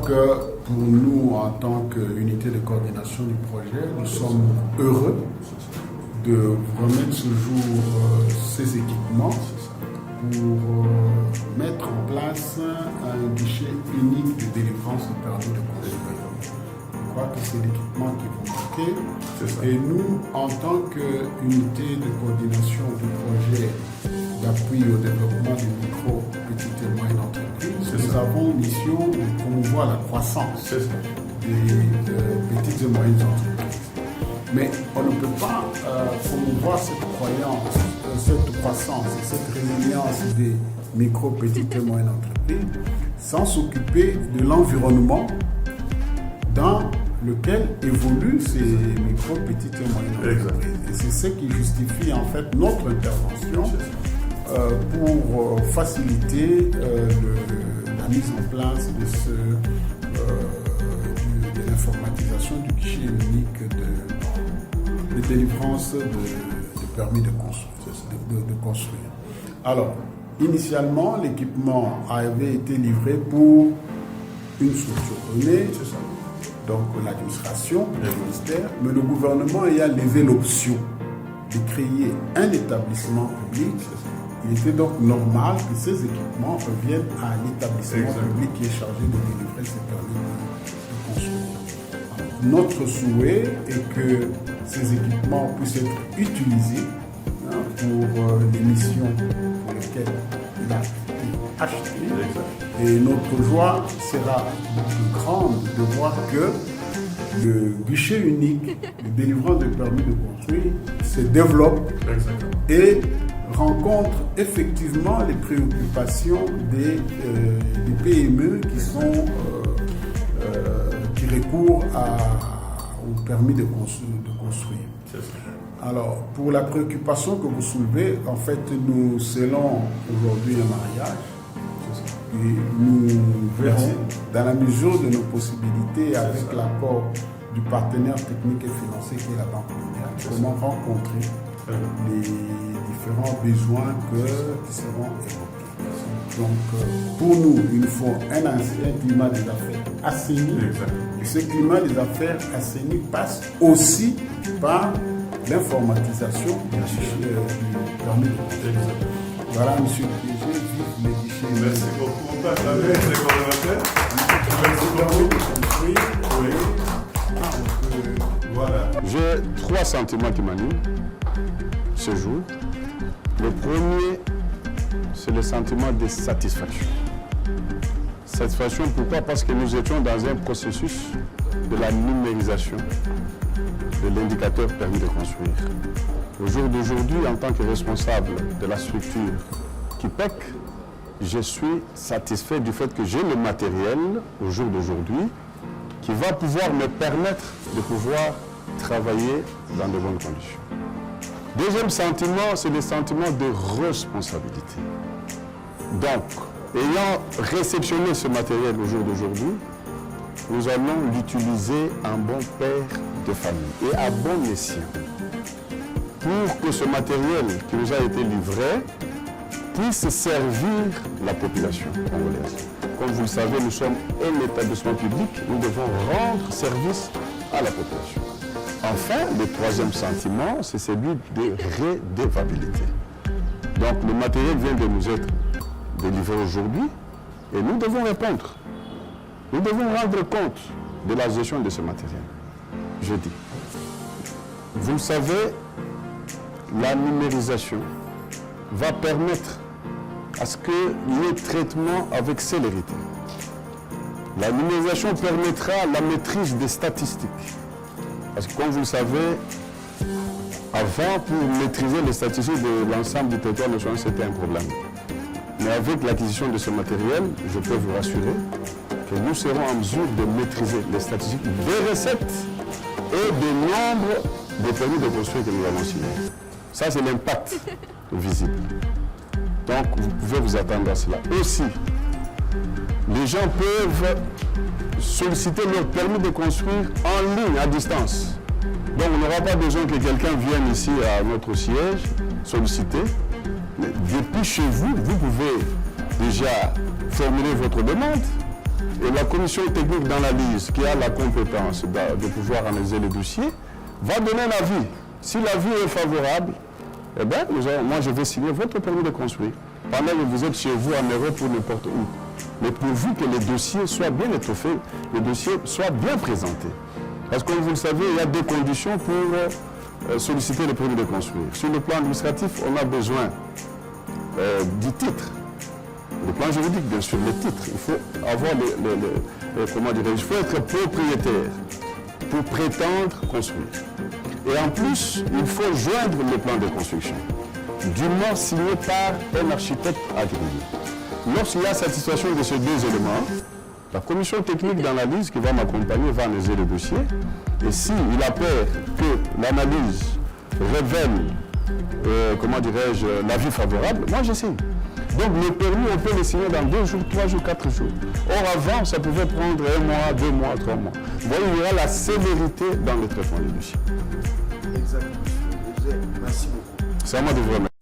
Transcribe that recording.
que pour nous, en tant qu'unité de coordination du projet, nous sommes heureux de remettre ce jour ces équipements pour mettre en place un guichet unique de délivrance de permis de construire. Je crois que c'est l'équipement qui vous manquait. Et nous, en tant qu'unité de coordination du projet d'appui au développement des micro, petites et moyennes entreprises, nous avons une mission de promouvoir la croissance des petites et moyennes entreprises. Mais on ne peut pas promouvoir cette croissance et cette résilience des micro, petites et moyennes entreprises sans s'occuper de l'environnement dans lequel évoluent ces micro, petites et moyennes entreprises. Et c'est ce qui justifie en fait notre intervention pour faciliter la mise en place de l'informatisation du guichet unique de délivrance de permis de construire. Alors, initialement, l'équipement avait été livré pour une structure donnée, donc l'administration, le ministère, mais le gouvernement ayant levé l'option de créer un établissement public, il était donc normal que ces équipements reviennent à l'établissement public qui est chargé de délivrer ces permis de construire. Alors, notre souhait est que ces équipements puissent être utilisés pour les missions pour lesquelles il a été acheté. Et notre joie sera plus grande de voir que le guichet unique de délivrance de permis de construire se développe et rencontre effectivement les préoccupations des PME qui recourent au permis de construire. Alors, pour la préoccupation que vous soulevez, en fait, nous scellons aujourd'hui un mariage. Et nous verrons, dans la mesure de nos possibilités, avec l'accord du partenaire technique et financier qui est la Banque mondiale, comment rencontrer les différents besoins qui seront évoqués. Donc, pour nous, il nous faut un climat des affaires assaini. Et ce climat des affaires assaini passe aussi par l'informatisation du permis de construire. Voilà, monsieur le DG, vive les guichets. Merci beaucoup. On passe avec les coordonnateurs. Voilà. J'ai 3 sentiments qui m'animent ce jour. Le premier, c'est le sentiment de satisfaction. Satisfaction, pourquoi? Parce que nous étions dans un processus de la numérisation de l'indicateur permis de construire. Au jour d'aujourd'hui, en tant que responsable de la structure qui PEC, je suis satisfait du fait que j'ai le matériel au jour d'aujourd'hui qui va pouvoir me permettre de pouvoir travailler dans de bonnes conditions. Deuxième sentiment, c'est le sentiment de responsabilité. Donc, ayant réceptionné ce matériel au jour d'aujourd'hui, nous allons l'utiliser en bon père de famille et à bon escient pour que ce matériel qui nous a été livré puisse servir la population congolaise. Comme vous le savez, nous sommes un établissement public, nous devons rendre service à la population. Enfin, le troisième sentiment, c'est celui de redevabilité. Donc le matériel vient de nous être délivré aujourd'hui et nous devons répondre. Nous devons rendre compte de la gestion de ce matériel. Je dis, vous le savez, la numérisation va permettre à ce qu'il y ait traitement avec célérité. La numérisation permettra la maîtrise des statistiques. Parce que comme vous le savez, avant, pour maîtriser les statistiques de l'ensemble du territoire national, c'était un problème. Mais avec l'acquisition de ce matériel, je peux vous rassurer que nous serons en mesure de maîtriser les statistiques des recettes et des nombres de permis de construire que nous avons signés. Ça, c'est l'impact visible. Donc, vous pouvez vous attendre à cela. Aussi, les gens peuvent solliciter leur permis de construire en ligne, à distance. Donc, on n'aura pas besoin que quelqu'un vienne ici à notre siège solliciter. Mais depuis chez vous, vous pouvez déjà formuler votre demande Et la commission technique d'analyse, qui a la compétence de pouvoir analyser le dossier, va donner un avis. Si l'avis est favorable, eh bien, moi je vais signer votre permis de construire. Pendant que vous êtes chez vous en Europe ou n'importe où. Mais pourvu que les dossiers soient bien étoffés, les dossiers soient bien présentés. Parce que comme vous le savez, il y a deux conditions pour solliciter le permis de construire. Sur le plan administratif, on a besoin du titre. Le plan juridique, bien sûr, le titre. Il faut avoir comment dirais-je, il faut être propriétaire pour prétendre construire. Et en plus, il faut joindre le plan de construction, du moins signé par un architecte agréé. Lorsqu'il y a satisfaction de ces deux éléments, la commission technique d'analyse qui va m'accompagner va analyser le dossier. Et s'il appelle que l'analyse révèle, comment dirais-je, l'avis favorable, moi je signe. Donc le permis, on peut le signer dans 2 jours, 3 jours, 4 jours. Or avant, ça pouvait prendre 1 mois, 2 mois, 3 mois. Vous voyez, il y aura la célérité dans le traitement du dossier. Exactement. Merci beaucoup. C'est à moi de vous remercier.